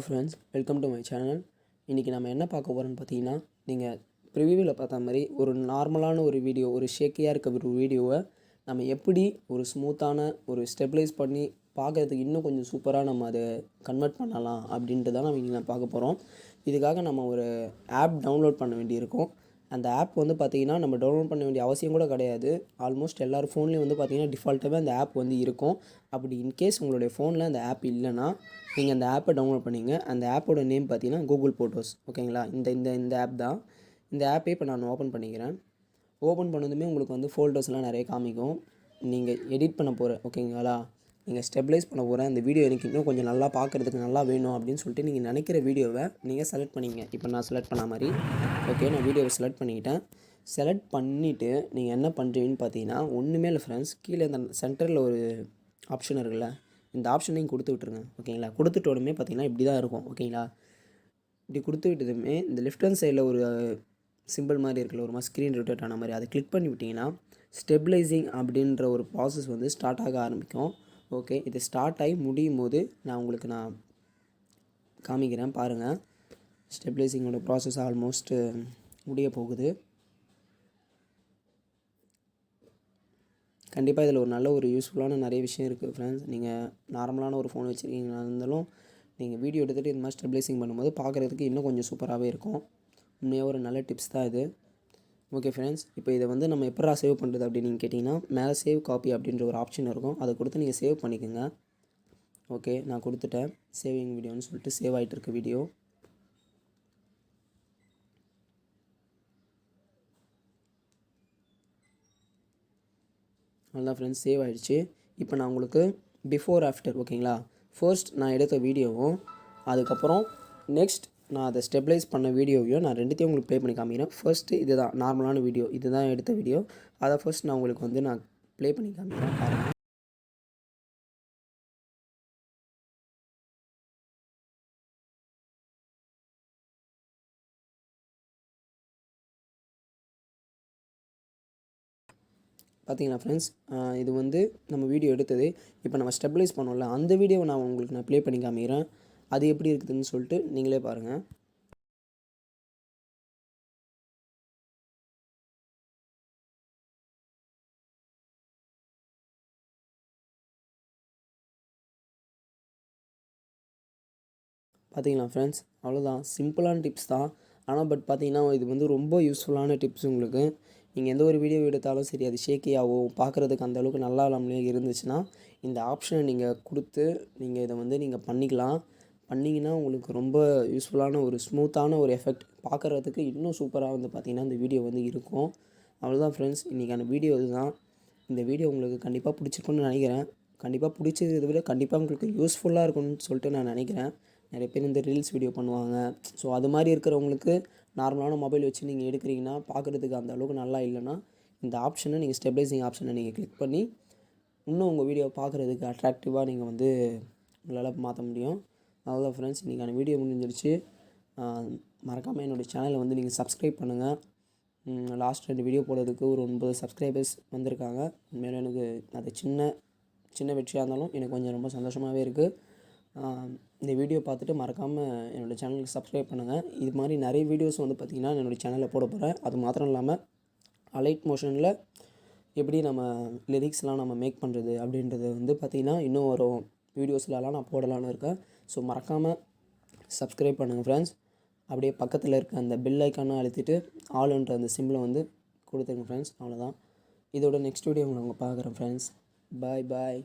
Friends, welcome to my channel. இன்றைக்கி நம்ம என்ன பார்க்க போகிறோம்னு பார்த்தீங்கன்னா, நீங்கள் ப்ரிவியூவில் பார்த்த மாதிரி ஒரு நார்மலான ஒரு வீடியோ, ஒரு ஷேக்கியாக இருக்க ஒரு வீடியோவை நம்ம எப்படி ஒரு ஸ்மூத்தான ஒரு ஸ்டெபிலைஸ் பண்ணி பார்க்குறதுக்கு இன்னும் கொஞ்சம் சூப்பராக நம்ம அதை கன்வெர்ட் பண்ணலாம் அப்படின்ட்டு தான் நம்ம இன்றைக்கி பார்க்க போகிறோம். இதுக்காக நம்ம ஒரு ஆப் டவுன்லோட் பண்ண வேண்டியிருக்கும். அந்த ஆப் வந்து பார்த்திங்கன்னா நம்ம டவுன்லோட் பண்ண வேண்டிய அவசியம் கூட கிடையாது. ஆல்மோஸ்ட் எல்லார் ஃபோன்லேயும் வந்து பார்த்திங்கன்னா டிஃபால்ட்டாகவே அந்த ஆப் வந்து இருக்கும். அப்படி இன்கேஸ் உங்களுடைய ஃபோனில் அந்த ஆப் இல்லைன்னா நீங்கள் அந்த ஆப்பை டவுன்லோட் பண்ணிங்க. அந்த ஆப்போட நேம் பார்த்திங்கன்னா கூகுள் ஃபோட்டோஸ். ஓகேங்களா? இந்த ஆப் தான். இந்த ஆப்பே இப்போ நான் ஓப்பன் பண்ணிக்கிறேன். ஓப்பன் பண்ணதுமே உங்களுக்கு வந்து ஃபோல்டர்ஸ்லாம் நிறைய காமிக்கும். நீங்கள் எடிட் பண்ண போகிற ஓகேங்களா, நீங்கள் ஸ்டெபிலைஸ் பண்ண போகிற அந்த வீடியோ எனக்கு இன்னும் கொஞ்சம் நல்லா பார்க்குறதுக்கு நல்லா வேணும் அப்படின்னு சொல்லிட்டு நீங்கள் நினைக்கிற வீடியோவை நீங்கள் செலக்ட் பண்ணிங்க. இப்போ நான் செலக்ட் பண்ண மாதிரி ஓகே, நான் வீடியோவை செலக்ட் பண்ணிக்கிட்டேன். செலக்ட் பண்ணிவிட்டு நீங்கள் என்ன பண்ணுறீங்கன்னு பார்த்தீங்கன்னா, ஒன்றுமே இல்லை ஃப்ரெண்ட்ஸ், கீழே இந்த சென்டரில் ஒரு ஆப்ஷன் இருக்குல்ல, இந்த ஆப்ஷனையும் கொடுத்து விட்ருங்க. ஓகேங்களா? கொடுத்துட்ட உடனே பார்த்தீங்கன்னா இப்படி தான் இருக்கும். ஓகேங்களா? இப்படி கொடுத்து விட்டதுமே இந்த லெஃப்ட் ஹேண்ட் சைடில் ஒரு சிம்பிள் மாதிரி இருக்குல்ல, ஒரு மாதிரி ஸ்க்ரீன் ரொட்டேட் ஆன மாதிரி, அதை கிளிக் பண்ணி விட்டிங்கன்னா ஸ்டெபிலைசிங் அப்படின்ற ஒரு ப்ராசஸ் வந்து ஸ்டார்ட் ஆக ஆரம்பிக்கும். ஓகே, இது ஸ்டார்ட் ஆகி முடியும் போது நான் காமிக்கிறேன் பாருங்கள். ஸ்டெபிலைசிங்கோட ப்ராசஸ் ஆல்மோஸ்ட் முடிய போகுது. கண்டிப்பாக இதில் ஒரு நல்ல ஒரு யூஸ்ஃபுல்லான நிறைய விஷயம் இருக்குது ஃப்ரெண்ட்ஸ். நீங்கள் நார்மலான ஒரு ஃபோன் வச்சுருக்கீங்களா இருந்தாலும் நீங்கள் வீடியோ எடுத்துகிட்டு இந்த மாதிரி ஸ்டெபிலைசிங் பண்ணும்போது பார்க்குறதுக்கு இன்னும் கொஞ்சம் சூப்பராகவே இருக்கும். உண்மையாக ஒரு நல்ல டிப்ஸ் தான் இது. ஓகே ஃப்ரெண்ட்ஸ், இப்போ இதை வந்து நம்ம எப்படா சேவ் பண்ணுறது அப்படின்னு நீங்கள் கேட்டிங்கன்னா, மேலே சேவ் காப்பி அப்படின்ற ஒரு ஆப்ஷன் இருக்கும். அதை கொடுத்து நீங்கள் சேவ் பண்ணிக்கோங்க. ஓகே, நான் கொடுத்துட்டேன். சேவிங் வீடியோன்னு சொல்லிட்டு சேவ் ஆகிட்டு இருக்க வீடியோ. நல்லா ஃப்ரெண்ட்ஸ், சேவ் ஆகிடுச்சு. இப்போ நான் உங்களுக்கு பிஃபோர் ஆஃப்டர் ஓகேங்களா, ஃபர்ஸ்ட் நான் எடுத்த வீடியோவும் அதுக்கப்புறம் நெக்ஸ்ட் நான் அதை ஸ்டெபிலைஸ் பண்ண வீடியோவையும் நான் ரெண்டுத்தையும் உங்களுக்கு ப்ளே பண்ணி காமிக்கிறேன். ஃபர்ஸ்ட்டு இது தான் நார்மலான வீடியோ, இது தான் எடுத்த வீடியோ. அதை ஃபர்ஸ்ட் நான் உங்களுக்கு வந்து நான் ப்ளே பண்ணி காமிக்கிறேன் பாருங்கள். பார்த்தீங்களா ஃப்ரெண்ட்ஸ், இது வந்து நம்ம வீடியோ எடுத்தது. இப்போ நம்ம ஸ்டெபிலைஸ் பண்ணோம்ல, அந்த வீடியோவை நான் ப்ளே பண்ணி காமிக்கிறேன். அது எப்படி இருக்குதுன்னு சொல்லிட்டு நீங்களே பாருங்கள். பார்த்தீங்களா ஃப்ரெண்ட்ஸ், அவ்வளோதான். சிம்பிளான டிப்ஸ் தான். ஆனால் பார்த்தீங்கன்னா இது வந்து ரொம்ப யூஸ்ஃபுல்லான டிப்ஸ் உங்களுக்கு. நீங்கள் எந்த ஒரு வீடியோ எடுத்தாலும் சரி, அது ஷேக்கியாகவோ பார்க்குறதுக்கு அந்தளவுக்கு நல்லா இல்லாமலே இருந்துச்சுன்னா, இந்த ஆப்ஷனை நீங்கள் கொடுத்து நீங்கள் இதை வந்து நீங்கள் பண்ணிக்கலாம். பண்ணிங்கன்னா உங்களுக்கு ரொம்ப யூஸ்ஃபுல்லான ஒரு ஸ்மூத்தான ஒரு எஃபெக்ட் பார்க்குறதுக்கு இன்னும் சூப்பராக வந்து பார்த்திங்கன்னா இந்த வீடியோ வந்து இருக்கும். அவ்வளோதான் ஃப்ரெண்ட்ஸ், இன்றைக்கான வீடியோ இதுதான். இந்த வீடியோ உங்களுக்கு கண்டிப்பாக பிடிச்சிருக்குன்னு நினைக்கிறேன். கண்டிப்பாக பிடிச்சதை விட கண்டிப்பாக உங்களுக்கு யூஸ்ஃபுல்லாக இருக்கும்னு சொல்லிட்டு நான் நினைக்கிறேன். நிறைய பேர் இந்த ரீல்ஸ் வீடியோ பண்ணுவாங்க. ஸோ அது மாதிரி இருக்கிறவங்களுக்கு நார்மலான மொபைல் வச்சு நீங்கள் எடுக்கிறீங்கன்னா, பார்க்குறதுக்கு அந்த அளவுக்கு நல்லா இல்லைன்னா, இந்த ஆப்ஷனை நீங்கள் ஸ்டெபிலைசிங் ஆப்ஷனை நீங்கள் கிளிக் பண்ணி இன்னும் உங்கள் வீடியோ பார்க்குறதுக்கு அட்ராக்டிவாக நீங்கள் வந்து உங்களால் மாற்ற முடியும். அவ்வளோதான் ஃப்ரெண்ட்ஸ், இன்றைக்கான வீடியோ முடிஞ்சிருச்சு. மறக்காமல் என்னோடய சேனலை வந்து நீங்கள் சப்ஸ்கிரைப் பண்ணுங்கள். லாஸ்ட் 2 வீடியோ போடுறதுக்கு ஒரு 9 சப்ஸ்கிரைபர்ஸ் வந்திருக்காங்க. உண்மையிலே எனக்கு அது சின்ன வெற்றியாக இருந்தாலும் எனக்கு கொஞ்சம் ரொம்ப சந்தோஷமாகவே இருக்குது. இந்த வீடியோ பார்த்துட்டு மறக்காமல் என்னோடய சேனலுக்கு சப்ஸ்கிரைப் பண்ணுங்கள். இது மாதிரி நிறைய வீடியோஸ் வந்து பார்த்திங்கன்னா என்னோடய சேனலில் போட போகிறேன். அது மாத்திரம் இல்லாமல் அலைட் மோஷனில் எப்படி நம்ம லிரிக்ஸ்லாம் நம்ம மேக் பண்ணுறது அப்படின்றது வந்து பார்த்திங்கன்னா இன்னும் வரும் வீடியோஸ்லலாம் நான் போடலான்னு இருக்கேன். ஸோ மறக்காமல் சப்ஸ்கிரைப் பண்ணுங்கள் ஃப்ரெண்ட்ஸ். அப்படியே பக்கத்தில் இருக்க அந்த பெல் ஐக்கானை அழுத்திட்டு ஆல்ன்ற அந்த சிம்பிளை வந்து கொடுத்துருங்க ஃப்ரெண்ட்ஸ். அவ்வளோதான். இதோட நெக்ஸ்ட் வீடியோ உங்களை பார்க்குறேன் ஃப்ரெண்ட்ஸ். பாய்.